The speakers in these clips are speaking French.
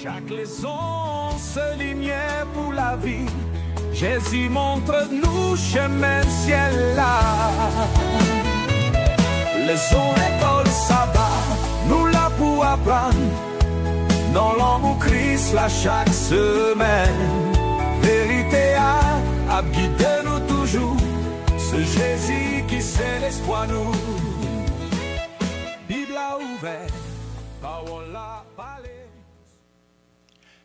Chaque leçon se lumière pour la vie. Jésus montre-nous chemin ciel là. Leçon école sabbat, nous là pour apprendre. Dans l'amour Christ là chaque semaine. Vérité à guider nous toujours. Ce Jésus qui c'est l'espoir nous. Bible a ouvert, parole a parlé.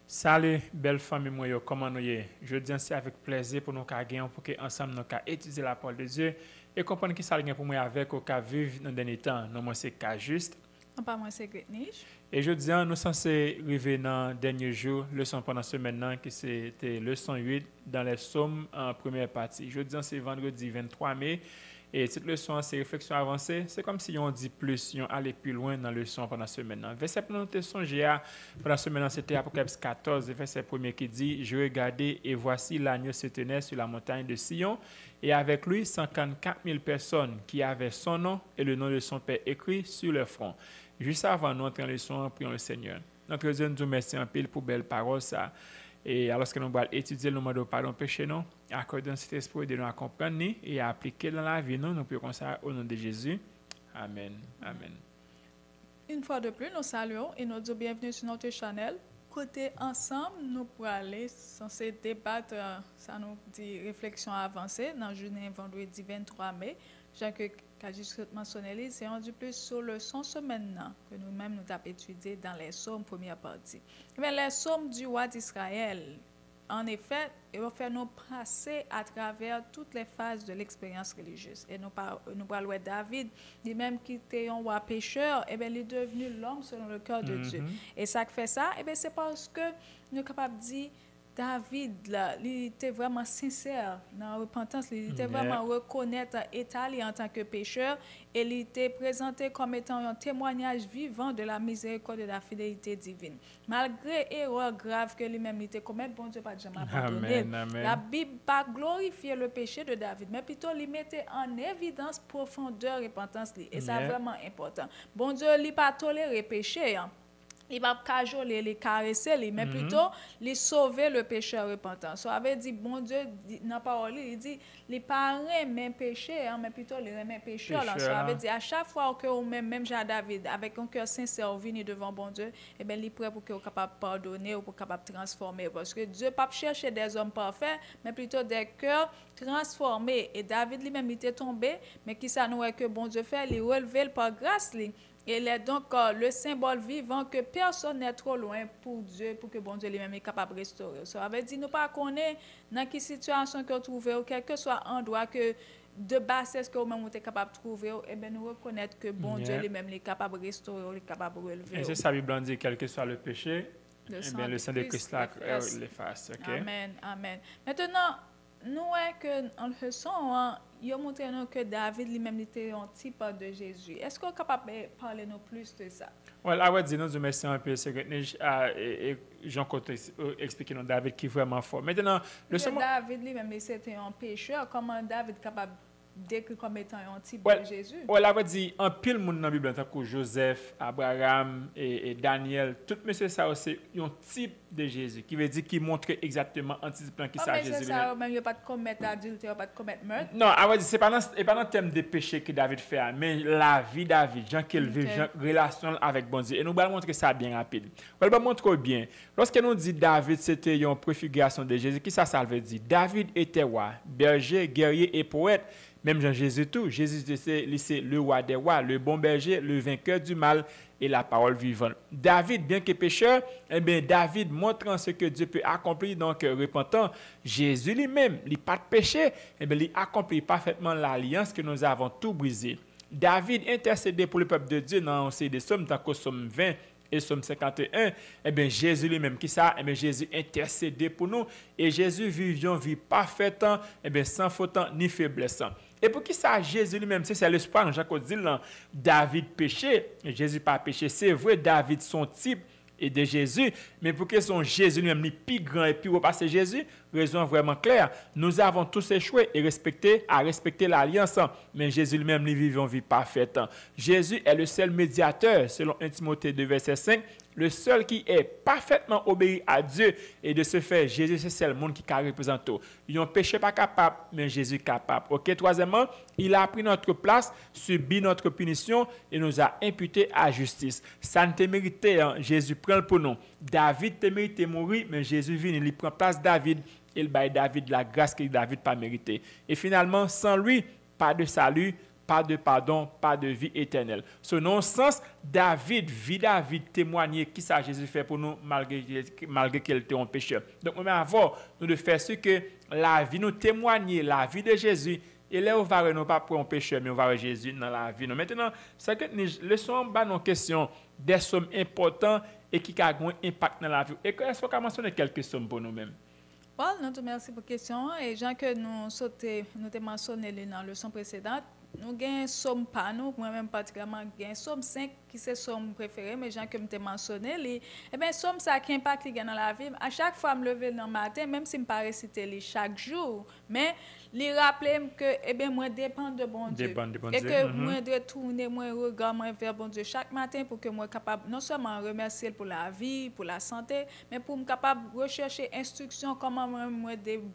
Salut, belle famille, moi, comment nous y? Je dis ainsi avec plaisir pour nous gagner, pour que ensemble nous étudier la parole de Dieu et comprendre qui ça vient pour moi avec au cas vivre dans le dernier temps. Nous, moi, c'est cas juste. Non, pas moi, c'est Gretniche. Et je dis, nous sommes censés arriver dans le dernier jour, leçon pendant ce maintenant, qui c'était leçon 8 dans les psaumes en première partie. Je dis, c'est vendredi 23 mai. Et cette leçon, c'est réflexion avancée. C'est comme si on dit plus, on allait plus loin dans la leçon pendant ce maintenant. Verset pour nous songer pendant ce maintenant, c'était Apocalypse 14, verset 1er qui dit: Je regardais et voici l'agneau se tenait sur la montagne de Sion, et avec lui 54 000 personnes qui avaient son nom et le nom de son Père écrit sur leur front. Juste avant notre leçon, prions le Seigneur. Notre Dieu, nous remercions en pile pour belle parole ça. Et alors que nous allons étudier le mode de pardon péché, nous accordons cet esprit de nous accompagner et à appliquer dans la vie, nous prions ça au nom de Jésus. Amen. Amen. Une fois de plus, nous saluons et nous disons bienvenue sur notre channel. Côté ensemble, nous pourrons aller censé débattre, ça nous dit réflexion avancée dans le journée vendredi 23 mai. Jacques Kajis mentionné, c'est rendu plus sur le son maintenant que nous-mêmes nous avons étudié dans les psaumes première partie. Mais les psaumes du roi d'Israël, en effet, ils vont faire nous passer à travers toutes les phases de l'expérience religieuse. Et nous parlons de David, lui-même qui était un roi pécheur, et bien, il est devenu l'homme selon le cœur de Dieu. Et ça qui fait ça, et bien, c'est parce que nous sommes capables de dire David, là, il était vraiment sincère dans la repentance, il était vraiment reconnaître l'état en tant que pécheur et il était présenté comme étant un témoignage vivant de la miséricorde et de la fidélité divine. Malgré l'erreur grave que lui-même était commis, bon Dieu pas jamais abandonné. La Bible pas glorifier le péché de David, mais plutôt il mettait en évidence profondeur repentance et ça c'est vraiment important. Bon Dieu il pas tolérer péché. Il va pas cajoler, les caresser, mais plutôt les sauver le pécheur repentant. Ça avait dit, bon Dieu, dans la parole, il dit, les parents même péché, mais plutôt les remet pécheur. Ça avait dit, à chaque fois que même Jean David, avec un cœur sincère, venu devant bon Dieu, eh bien, il est prêt pour qu'il soit capable de pardonner ou pour capable de transformer. Parce que Dieu ne pas chercher des hommes parfaits, mais plutôt des cœurs transformés. Et David lui-même, il était tombé, mais qui ça nous est que bon Dieu fait, il relevé par grâce. Il est donc le symbole vivant que personne n'est trop loin pour Dieu, pour que bon Dieu lui-même est capable de restaurer. Ça veut dire nous pas connaître dans quelle situation que vous trouvez, ou quel que soit endroit que de bassesse que vous-même êtes capable de trouver, et bien nous reconnaître que bon Dieu lui-même est capable de restaurer, est capable de relever. Et c'est ça, la Bible dit, quel que soit le péché, le sang de Christ l'efface. Okay? Amen, amen. Maintenant, nous en leçon, il a montré que David lui-même était un type de Jésus. Est-ce qu'on est capable de parler nous plus de ça? Oui, à vrai dire, nous remercions un peu Jean-Claude expliquer nous David qui est vraiment fort. Maintenant, David lui-même c'était un pécheur. Comment David est capable décrit comme étant un type de Jésus? Oui, là, on va dire, un pile monde dans la Bible, tant que Joseph, Abraham et Daniel, tout monsieur ça c'est un type de Jésus, qui veut dire qu'il montre exactement un type qui ça Jésus. Mais c'est ça, même il n'y a pas de commettre adultère, pas de commettre meurtre. Non, on va dire, c'est pas dans le thème des péchés que David fait, mais la vie de David, Jean qu'il vit, relation avec bon Dieu. Et nous allons montrer ça bien rapide. On va montrer bien. Lorsque nous dit David, c'était une préfiguration de Jésus, qui ça veut dire? David était roi, berger, guerrier et poète. Même Jean-Jésus tout. Jésus c'est le roi des rois, le bon berger, le vainqueur du mal et la parole vivante. David, bien que pécheur, eh bien David montrant ce que Dieu peut accomplir, donc repentant, Jésus lui-même, il n'a pas de péché, eh bien il accomplit parfaitement l'alliance que nous avons tout brisé. David intercédait pour le peuple de Dieu dans des psaumes, dans le psaume 20 et psaume 51, eh bien Jésus lui-même qui ça, eh bien Jésus intercédait pour nous et Jésus vivait une vie parfaite, eh bien sans faute ni faiblesse. Et pour qui ça, Jésus lui-même, c'est l'espoir, Jacques dit là, David péché, Jésus pas péché, c'est vrai, David son type et de Jésus, mais pour que son Jésus lui-même, le plus grand et plus repassé Jésus, raison vraiment claire. Nous avons tous échoué et à respecter l'alliance, mais Jésus lui-même lui vit une vie parfaite. Jésus est le seul médiateur, selon 1 Timothée 2, verset 5, le seul qui est parfaitement obéi à Dieu. Et de ce fait, Jésus, c'est le seul monde qui représente tout. Ils ont péché pas capable, mais Jésus est capable. Ok, troisièmement, il a pris notre place, subi notre punition et nous a imputé à justice. Ça ne te méritait, hein? Jésus prend pour nous. David te méritait mourir, mais Jésus vient, il prend place David. Il baille David la grâce que David pas mérité. Et finalement, sans lui, pas de salut, pas de pardon, pas de vie éternelle. Ce non-sens, David témoigner qui ça Jésus fait pour nous malgré qu'il était un pécheur. Donc, nous avons nous de faire ce que la vie nous témoigner, la vie de Jésus. Et là, on va non pas pour un pécheur, mais on va voir Jésus dans la vie. Maintenant, c'est que nous laissons nos questions des sommes importantes et qui ont un impact dans la vie. Et est-ce qu'on a mentionné quelques sommes pour nous-mêmes? Bon, nous te remercions pour la question. Et Jean, que nous avons mentionné dans la leçon précédente, nous avons une somme pas nous, moi-même particulièrement, une somme 5 qui c'est somme préférée, mais Jean, que je mentionné, eh bien, somme ça qui impacte dans la vie. À chaque fois, je me lève dans le matin, même si je ne pas réciter chaque jour, mais les rappeler que eh bien moi dépend de bon Dieu et que moi de tourner moi regard moi vers bon Dieu chaque matin pour que moi capable non seulement remercier pour la vie, pour la santé, mais pour me capable rechercher instruction comment moi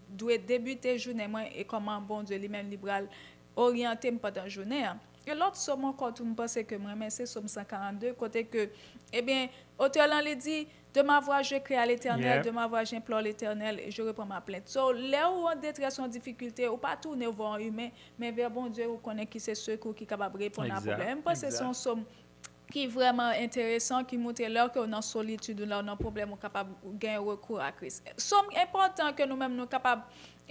dois débuter journée moi et comment bon Dieu lui-même libéral orienter pendant journée. Et l'autre somme quand on pense que moi mais c'est somme 142 côté que eh bien auteur l'a dit de ma voix, je crie à l'Éternel, de ma voix, j'implore l'Éternel et je réponds ma plainte. So, là où on détresse en difficulté, ou pas tourner vers humain, mais vers bon Dieu, vous connaissez qui c'est secours qui est capable de répondre à problème. Parce que c'est un somme qui est vraiment intéressant, qui montre là qu'on est en solitude, là on a un problème, on est capable de gagner recours à Christ. Somme important que nous-mêmes nous capables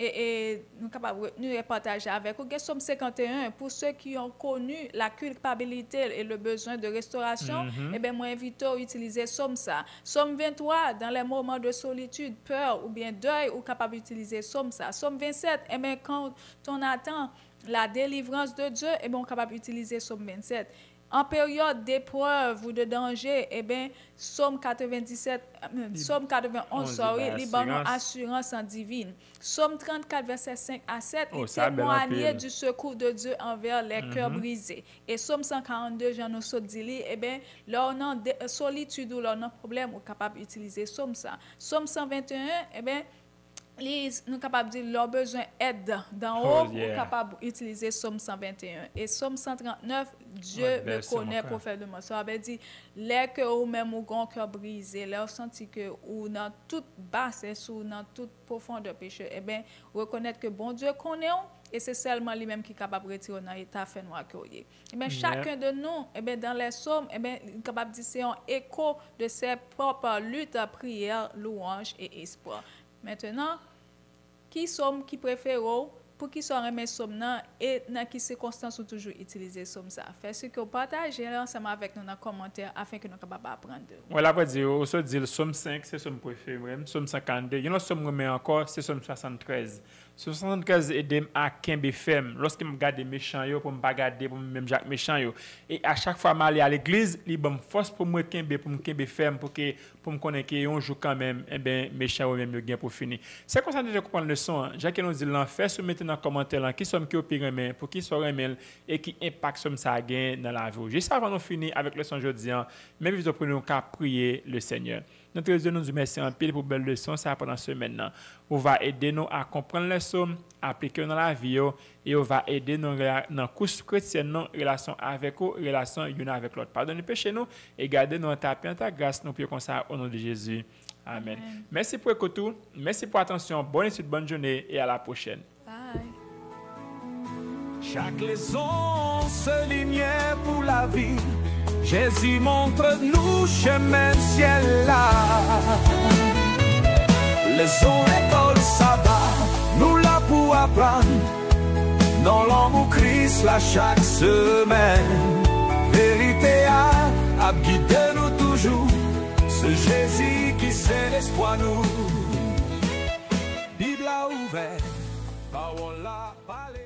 et nous capables de partager avec vous. Somme 51, pour ceux qui ont connu la culpabilité et le besoin de restauration, eh bien, moi, invite à utiliser Somme ça. Somme 23, dans les moments de solitude, peur ou bien deuil, ou capable d'utiliser Somme ça. Somme 27, eh bien, quand on attend la délivrance de Dieu, eh bien, on est capable d'utiliser Somme 27. En période d'épreuve ou de danger, eh bien, Somme 91, Libanon, assurance en divine. Somme 34, verset 5 à 7, témoigner du secours de Dieu envers les cœurs brisés. Et Somme 142, Jean nous dit, eh bien, là, on a solitude ou là, on a problème, on est capable d'utiliser Somme ça. Somme 121, eh bien, nous sommes capables de dire leurs besoins aide d'en haut, nous sommes capables d'utiliser Somme 121. Et Somme 139, Dieu me connaît profondément. Ça veut dire, les que ou même ou grand cœur brisé, les senti que ou dans toute bassesse ou dans toute profondeur péché, eh bien, reconnaître que bon Dieu connaît et c'est seulement lui-même qui est capable de retirer dans l'état fait noir que est. Eh bien, chacun de nous, eh bien, dans les sommes, eh bien, est capable de dire c'est un écho de ses propres luttes, prières, louanges et espoir. Maintenant, qui sommes qui préférons pour qui sont remis somme et dans quelles circonstances ou toujours utiliser somme ça. Fait ce que vous partagez ensemble avec nous dans les commentaires afin que nous capables apprendre. Voilà, après dire on se dit somme 5 c'est somme préférée, somme 52, il y a une somme remet encore c'est somme 73. 73 aide à Kembe ferme lorsque me garder méchant yo pour me pas garder pour même Jacques méchant yo et à chaque fois m'aller à l'église il bon force pour moi Kembe pour me Kembe ferme pour me connaître que un jour quand même eh ben méchant ou même yo gain pour finir. C'est comme ça que je comprends le son. Jacques nous dit l'enfer sous mettez dans commentaire là qui sommes qui opérent mais pour qui sont remel et qui impact somme ça gain dans la vie. Juste avant de finir avec le son aujourd'hui, même vous prenez un cas prier le Seigneur. Notre Dieu nous remercie en pile pour belle leçon ça pendant ce maintenant. On va aider nous à comprendre les sommes, appliquer dans la vie et on va aider nous dans course chrétienne, relation avec vous, relation une avec l'autre. Pardonnez péché nous et gardez nous en ta grâce nous prions comme ça au nom de Jésus. Amen. Merci pour écouter, merci pour attention, bonne étude, bonne journée et à la prochaine. Bye. Chaque leçon se lignait pour la vie. Jésus montre-nous chemin ciel là. Leçon école sabbat, nous là pour apprendre. Dans l'homme Christ là chaque semaine. Vérité à guider nous toujours. Ce Jésus qui c'est l'espoir nous. Bible a ouvert, parole là parler.